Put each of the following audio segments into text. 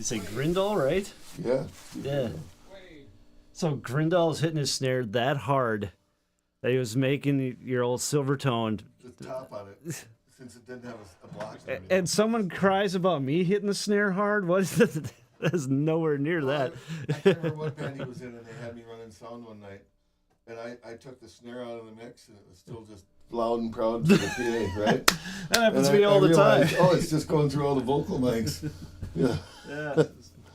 You say Grindal, right? Yeah. Yeah. So Grindal's hitting his snare that hard that he was making your old Silvertone. The top on it, since it didn't have a block. And someone cries about me hitting the snare hard? What is that? That's nowhere near that. I can't remember what band he was in, and they had me running sound one night. And I took the snare out of the mix, and it was still just loud and proud to the PA, right? That happens to me all the time. Oh, it's just going through all the vocal mics. Yeah.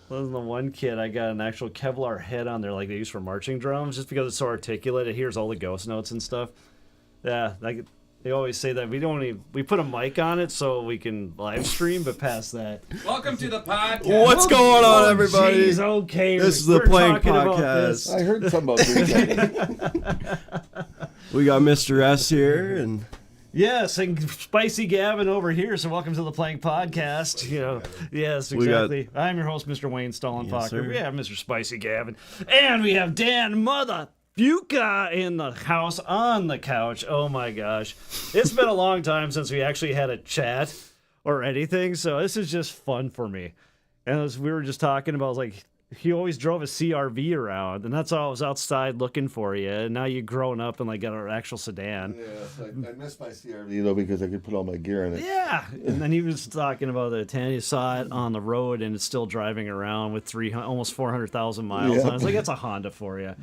Wasn't the one kid I got an actual Kevlar head on there like they use for marching drums just because it's so articulate. It hears all the ghost notes and stuff. Yeah, like they always say that we put a mic on it so we can live stream, but past that. Welcome to the podcast. What's going on, everybody? Geez, okay. This is the Plank Podcast. I heard something about this. We got Mr. S here, and Yes, and Spicy Gavin over here. So welcome to the Plank Podcast. You know, yes, exactly. I'm your host, Mr. Wayne Stollenfacher. We have Mr. Spicy Gavin, and we have Dan Mother Fuka in the house on the couch. Oh my gosh, it's been a long time since we actually had a chat or anything. So this is just fun for me. And as we were just talking about, like, he always drove a CRV around, and that's all I was outside looking for you. And now you've grown up and like got an actual sedan. Yeah, I missed my CRV though because I could put all my gear in it. Yeah, and then he was talking about the Tanya saw it on the road and it's still driving around with almost 400,000 miles. Yeah. And I was like, that's a Honda for you.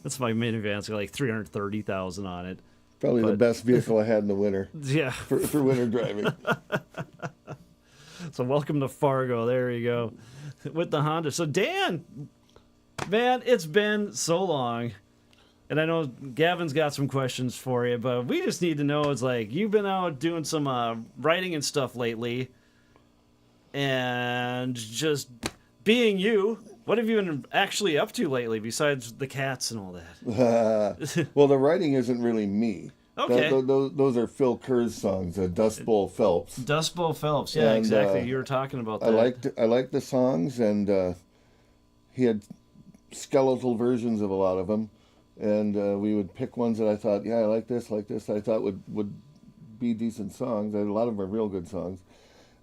That's my minivan. It's got like 330,000 on it. Probably the best vehicle I had in the winter. Yeah, For winter driving. So welcome to Fargo. There you go. With the Honda. So Dan, man, it's been so long. And I know Gavin's got some questions for you, but we just need to know, it's like, you've been out doing some writing and stuff lately. And just being you, what have you been actually up to lately besides the cats and all that? Well, the writing isn't really me. Okay. Those are Phil Kerr's songs, Dust Bowl Phelps. Dust Bowl Phelps, yeah, And, exactly. You were talking about that. I liked the songs, and he had skeletal versions of a lot of them, and we would pick ones that I thought, yeah, I like this, I thought would be decent songs. A lot of them are real good songs,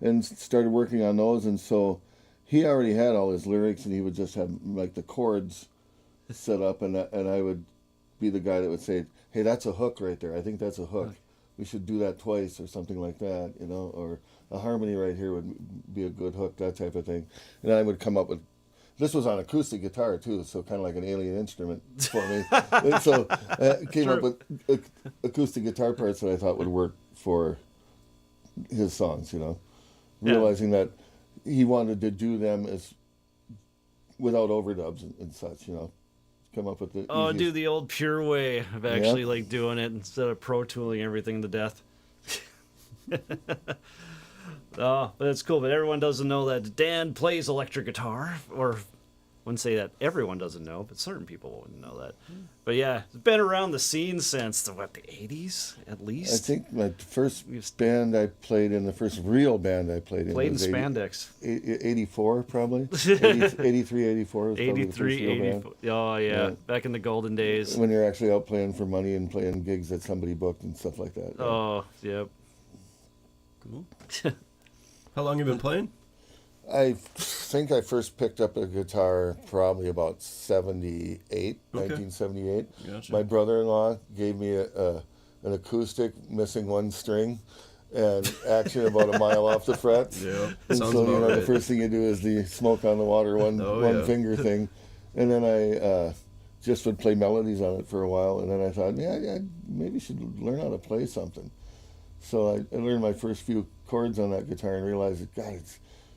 and started working on those. And so he already had all his lyrics, and he would just have like the chords set up, and I would be the guy that would say, hey, that's a hook right there. I think that's a hook. We should do that twice or something like that, you know, or a harmony right here would be a good hook, that type of thing. And I would come up with, this was on acoustic guitar too, so kind of like an alien instrument for me. And so I came up with acoustic guitar parts that I thought would work for his songs, you know, realizing that he wanted to do them as without overdubs and such, you know. Come up with the do the old pure way of actually like doing it instead of pro tooling everything to death. But it's cool. But everyone doesn't know that Dan plays electric guitar, or I wouldn't say that everyone doesn't know, but certain people wouldn't know that. But yeah, it's been around the scene since the 80s at least. I think my first band I played in, the first real band I played in, played in was spandex. 84 probably. 83, 84 was probably 83, the first real 84. band. Oh yeah, back in the golden days. When you're actually out playing for money and playing gigs that somebody booked and stuff like that. Oh, yep. cool. How long have you been playing? I think I first picked up a guitar probably about 1978. Gotcha. My brother-in-law gave me an acoustic missing one string and action about a mile off the frets. Yeah, And sounds so, about right. the first thing you do is the smoke on the water, one finger thing. And then I just would play melodies on it for a while. And then I thought, I maybe should learn how to play something. So I learned my first few chords on that guitar and realized that, God,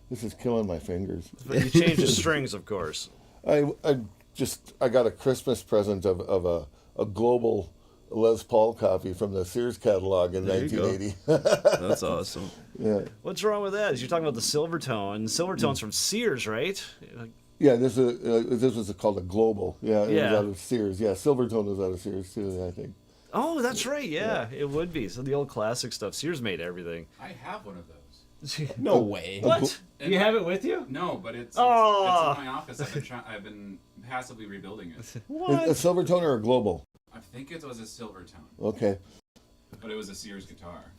this is killing my fingers. But you changed the strings, of course. I got a Christmas present of a global Les Paul copy from the Sears catalog in 1980. That's awesome. Yeah. What's wrong with that? Is you're talking about the Silvertone. Silvertone's from Sears, right? Yeah, this was called a global. Yeah, it was out of Sears. Yeah, Silvertone was out of Sears too, I think. Oh, that's right. Yeah, it would be. So the old classic stuff. Sears made everything. I have one of those. No way. What? You have it with you? No, but it's in Oh. my office. I've been passively rebuilding it. What? A Silvertone or a global? I think it was a Silvertone, Okay. but it was a Sears guitar.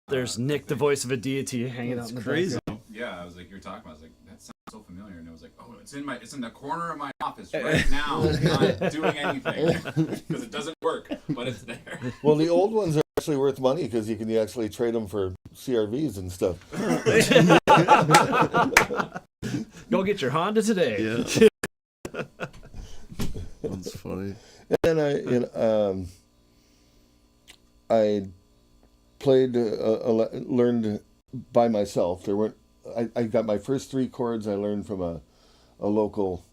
There's Nick, the voice of a deity, hanging out in the crazy. background. Yeah, I was like, you're talking about. I was like, that sounds so familiar, and I was like, oh, it's in the corner of my office right now, not doing anything because it doesn't work, but it's there. Well, the old ones are actually worth money because you can actually trade them for CRVs and stuff. Go get your Honda today. Yeah. That's funny. And I played, learned by myself. I got my first 3 chords I learned from a local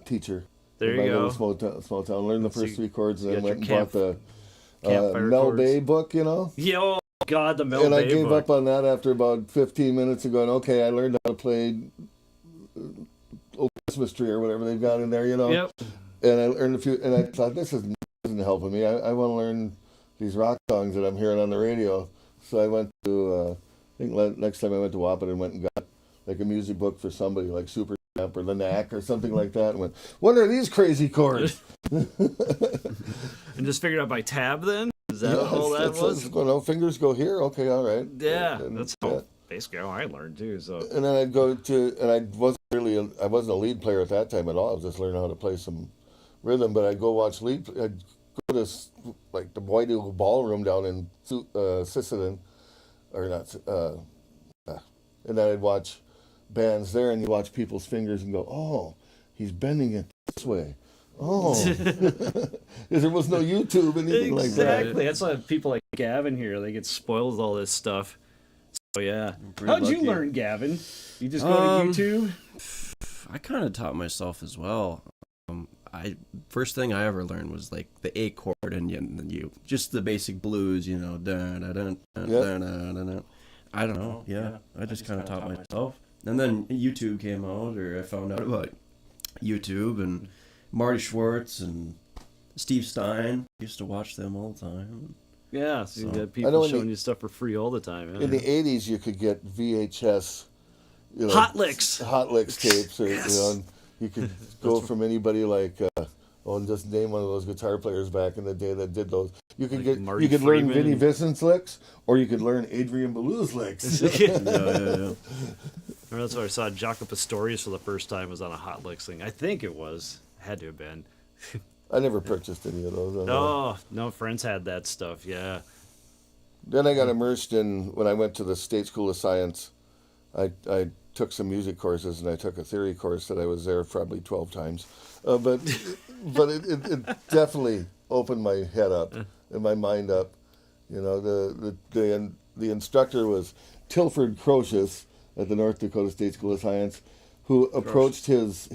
teacher. There you go. Small town. Learned the first 3 chords and then went and bought the Campfire chords. Bay book, Yeah, oh God, the Mel Bay And I gave book. up on that after about 15 minutes of going, okay, I learned how to play Old Christmas Tree or whatever they've got in there, Yep. And I learned a few, and I thought, this isn't helping me. I want to learn these rock songs that I'm hearing on the radio. So I went to, I think next time I went to Wapping and went and got like a music book for somebody like Super or the Knack or something like that, and went, what are these crazy chords? And just figured out by tab then? Is that all that was? Fingers go here, okay, all right. Yeah, and that's basically how I learned too. So. And then I'd go to, and I wasn't a lead player at that time at all. I was just learning how to play some rhythm, but I'd go watch I'd go to like the White Eagle Ballroom down in Sisseton, or not, and then I'd watch bands there, and you watch people's fingers and go, oh, he's bending it this way. Oh, there was no YouTube, anything like that. Exactly. That's why people like Gavin here, they get spoiled with all this stuff. So yeah. How'd lucky. you learn, Gavin? You just go to YouTube? I kind of taught myself as well. First thing I ever learned was like the A chord, and then you just the basic blues, I don't know. Yeah, I just kind of taught myself. And then YouTube came out, or I found out about YouTube and Marty Schwartz and Steve Stein. I used to watch them all the time. Yeah, so you got people showing you stuff for free all the time. Yeah. In the 80s, you could get VHS, Hot Licks tapes, or Yes. and you could go from anybody like, and just name one of those guitar players back in the day that did those. You could like you could learn Freeman. Vinnie Vincent's licks, or you could learn Adrian Belews licks. Yeah. That's where I saw Jaco Pastorius for the first time, was on a Hot Licks thing. I think it was. Had to have been. I never purchased any of those. No, friends had that stuff, yeah. Then I got immersed in, when I went to the State School of Science, I took some music courses, and I took a theory course that I was there probably 12 times. But it definitely opened my head up and my mind up. The instructor was Tilford Crocius at the North Dakota State School of Science, who approached his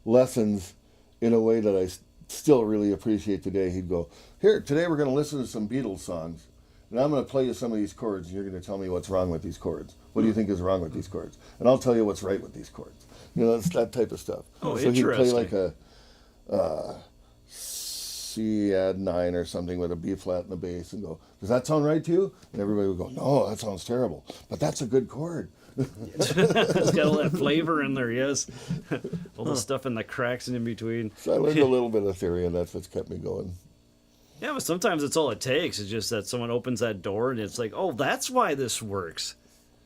lessons in a way that I still really appreciate today. He'd go, here, today we're going to listen to some Beatles songs, and I'm going to play you some of these chords, and you're going to tell me what's wrong with these chords. What do you think is wrong with these chords? And I'll tell you what's right with these chords. It's that type of stuff. Oh, so he'd play interesting. like a C add 9 or something with a B flat and a bass, and go, does that sound right to you? And everybody would go, no, that sounds terrible, but that's a good chord. It's got all that flavor in there, yes. All the stuff in the cracks and in between. So I learned a little bit of theory, and that's what's kept me going. Yeah, but sometimes it's all it takes. It's just that someone opens that door and it's like, oh, that's why this works.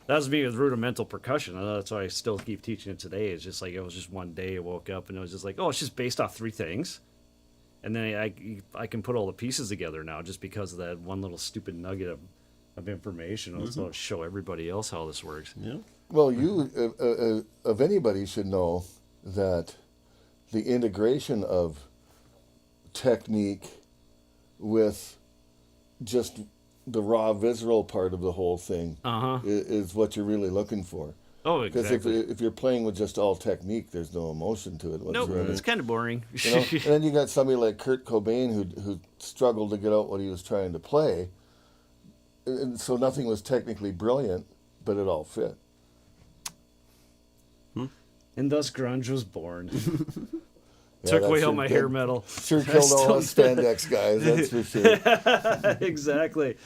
That was me with rudimental percussion. That's why I still keep teaching it today. It's just like, it was just one day I woke up and it was just like, oh, it's just based off 3 things. And then I can put all the pieces together now just because of that one little stupid nugget of information. I'll show everybody else how this works. Yeah. Well, you, of anybody, should know that the integration of technique with just the raw visceral part of the whole thing is what you're really looking for. Oh, exactly. Because if you're playing with just all technique, there's no emotion to it whatsoever. Nope, it's kind of boring. And then you got somebody like Kurt Cobain who struggled to get out what he was trying to play. And so nothing was technically brilliant, but it all fit. And thus grunge was born. Yeah, Took that away all sure my did. hair metal. Sure killed all us spandex guys, that's for sure. Exactly.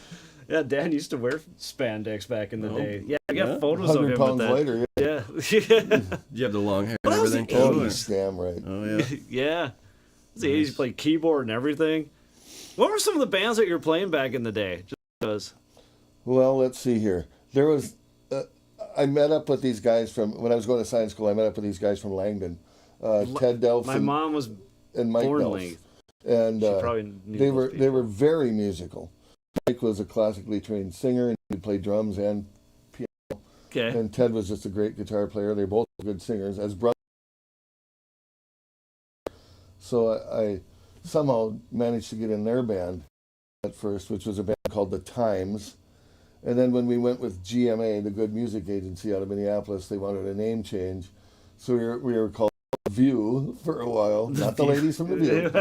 Yeah, Dan used to wear spandex back in the day. Yeah, I got Yeah. photos of 100 him pounds with that. later. Yeah. Did you have the long hair and Well, that was everything? the Oh, 80s. he's damn right. Oh, yeah. Yeah. It was the 80s, you played keyboard and everything. What were some of the bands that you were playing back in the day? Just because. Well, let's see here. There was, I met up with these guys when I was going to science school. I met up with these guys from Langdon, Ted Delph. My mom was and Mike born Delph. late. And She probably knew they those were very musical. Mike was a classically trained singer, and he played drums and piano. Okay. And Ted was just a great guitar player. They're both good singers as brothers. So I somehow managed to get in their band at first, which was a band called The Times. And then when we went with GMA, the Good Music Agency out of Minneapolis, they wanted a name change. So we were called View for a while, not the ladies from The View.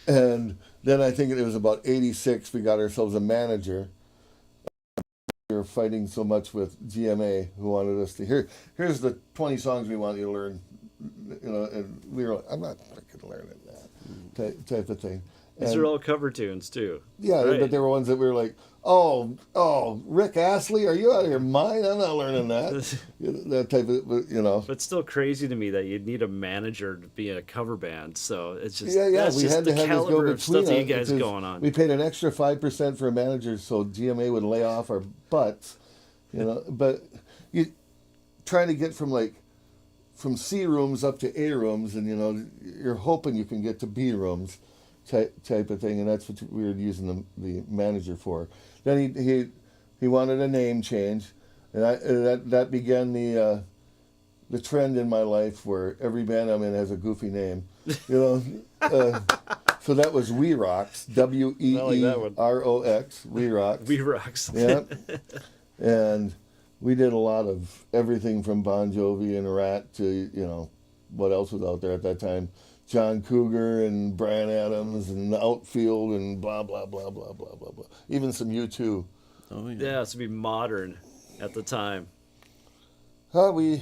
And then I think it was about 86, we got ourselves a manager. We were fighting so much with GMA, who wanted us to here's the 20 songs we want you to learn. And we were like, I'm not freaking learning that type of thing. These are all cover tunes too. Yeah, right. But there were ones that we were like, oh, Rick Astley, are you out of your mind? I'm not learning that. That type of, But it's still crazy to me that you'd need a manager to be in a cover band. So it's just we just had the to have caliber of this stuff that you go-between guys going on. We paid an extra 5% for a manager, so GMA would lay off our butts, But you trying to get from C rooms up to A rooms, and you're hoping you can get to B rooms. Type of thing, and that's what we were using the manager for. Then he wanted a name change, and that began the trend in my life where every band I'm in has a goofy name, So that was We Rocks, WEEROX, We Rocks. We Rocks. Yeah, and we did a lot of everything from Bon Jovi and Rat to what else was out there at that time. John Cougar and Bryan Adams and the Outfield and blah, blah, blah, blah, blah, blah, blah. Even some U2. Oh, yeah. Yeah, it's to be modern at the time. We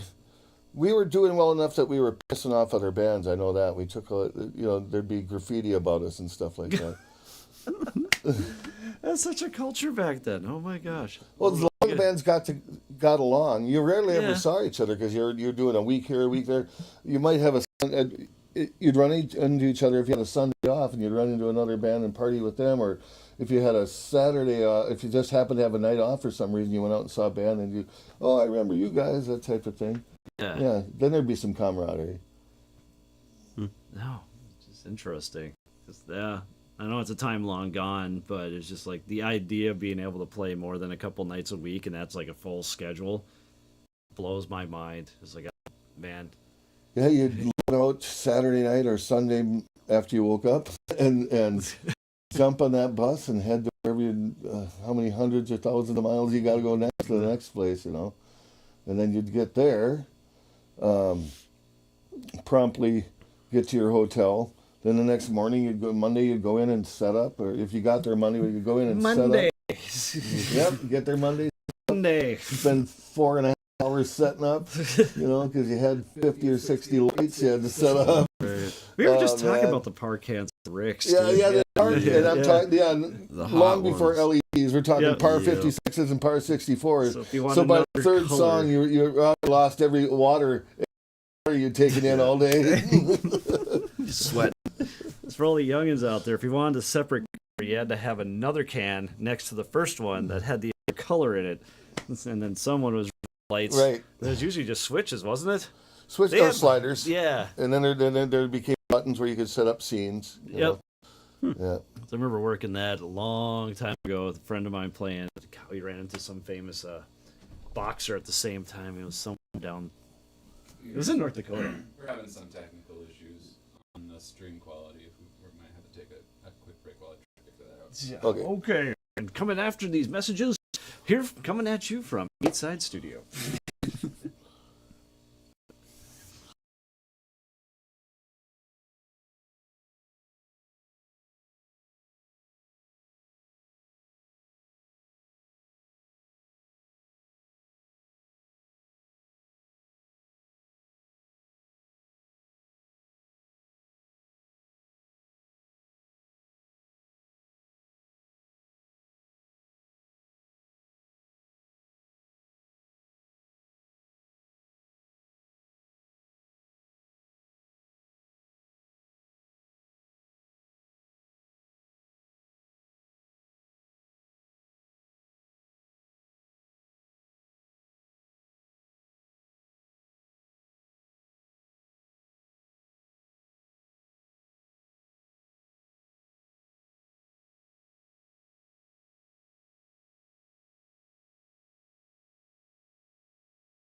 were doing well enough that we were pissing off other bands. I know that. We took, there'd be graffiti about us and stuff like that. That's such a culture back then. Oh, my gosh. Well, as long as bands got along, you rarely ever saw each other because you're doing a week here, a week there. You might have you'd run into each other if you had a Sunday off, and you'd run into another band and party with them, or if you had a Saturday off, if you just happened to have a night off for some reason, you went out and saw a band, and I remember you guys, that type of thing. Yeah. Then there'd be some camaraderie. No, it's just interesting. I know it's a time long gone, but it's just like the idea of being able to play more than a couple nights a week, and that's like a full schedule, blows my mind. It's like, man. Yeah, you'd load out Saturday night or Sunday after you woke up and jump on that bus and head to wherever how many hundreds or thousands of miles you got to go next to the next place, And then you'd get there, promptly get to your hotel. Then the next morning, Monday, you'd go in and set up. Or if you got there Monday, you'd go in and Monday. set up. Yep, get there Monday. Monday. Spend 4.5 hours setting up, because you had 50 or 60 lights you had to set up. Right. We were just talking about the park hands at Rick's. The park, and I'm talking, long before LEDs. We're talking par 56s and par 64s. So by the third song, you lost every water you'd taken in all day. Sweat. It's for all the youngins out there. If you wanted a separate color, you had to have another can next to the first one that had the other color in it, and then someone was lights. Right. It was usually just switches, wasn't it? Sliders. Yeah. And then there became buttons where you could set up scenes. Yep. Yeah. So I remember working that a long time ago with a friend of mine playing. We ran into some famous boxer at the same time. It was somewhere down. It was in North Dakota. We're having some technical issues on the stream quality. We might have to take a quick break while I figure that out. Okay. And coming after these messages, coming at you from Eastside Studio.